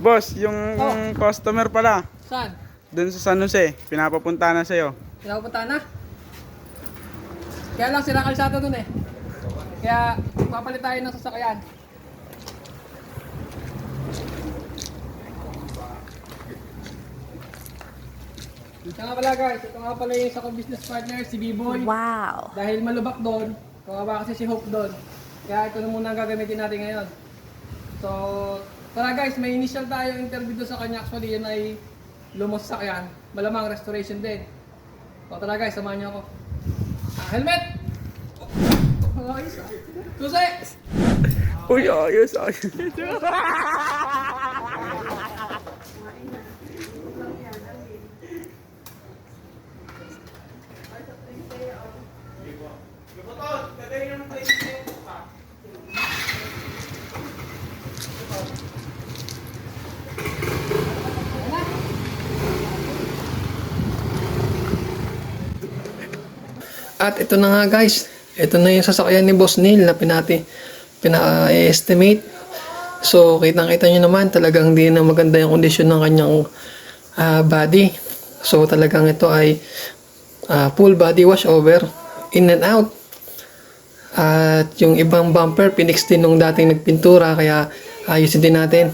Boss, yung customer pala, Saan? dun sa San Jose, pinapapunta na sa'yo. Pinapunta na? Kaya lang sira kalsada dun eh. Kaya papalit tayo ng sasakyan. Ito nga pala guys, ito nga pala yung isa kong business partner, si B-Boy. Wow. Dahil malubak doon, kawawa kasi si Hope doon. Kaya ito na muna ang gagamitin natin ngayon. So, tara guys, may initial tayo interview doon sa kanya. Actually, yun ay lumos sasakyan. Malamang restoration din. So, tara guys, samahan niyo ako. Helmet! Ayos ah. Susi! Uy, ayos, ayos. At ito na nga guys, ito na yung sasakyan ni Boss Neil na pina-estimate. So kitang-kita nyo naman, talagang hindi na maganda yung kondisyon ng kanyang body. So talagang ito ay full body wash over, in and out. At yung ibang bumper, pinix din nung dating nagpintura, kaya ayusin din natin.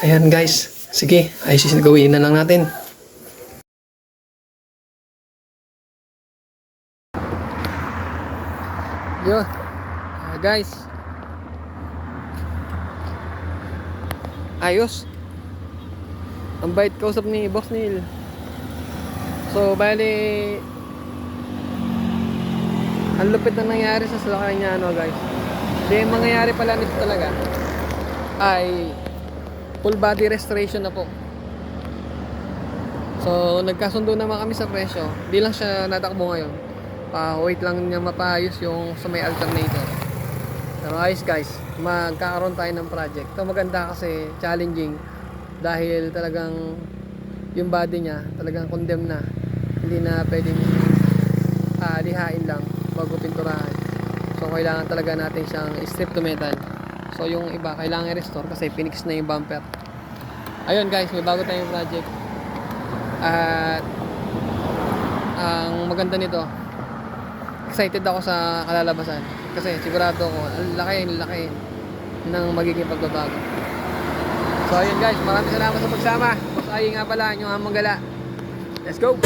Ayan guys, sige, ayusin gawin na lang natin. Yun, guys, ayos. Ang bait kausap ni Boss Neil. So bali, ang lupit na nangyari sa sasakyan niya, ano guys. Hindi, mangyayari pala nito talaga ay full body restoration na po. So nagkasundo naman kami sa presyo. Hindi lang siya natakbo ngayon. Wait lang niya mapayos yung sa may alternator. Pero ayos guys, magkakaroon tayo ng project. Ito maganda kasi challenging dahil talagang yung body niya talagang condemn na. Hindi na pwedeng lihain lang bago pinturahan. So kailangan talaga natin siyang strip to metal. So yung iba kailangan i-restore kasi pinix na yung bumper. Ayun guys, may bago tayong project. At ang maganda nito, excited ako sa kalalabasan kasi sigurado ko ang laki ng magiging pagbabago. So ayun guys, maraming salamat sa pagsama. Boss Ay nga pala, yung Amang Gala. Let's go!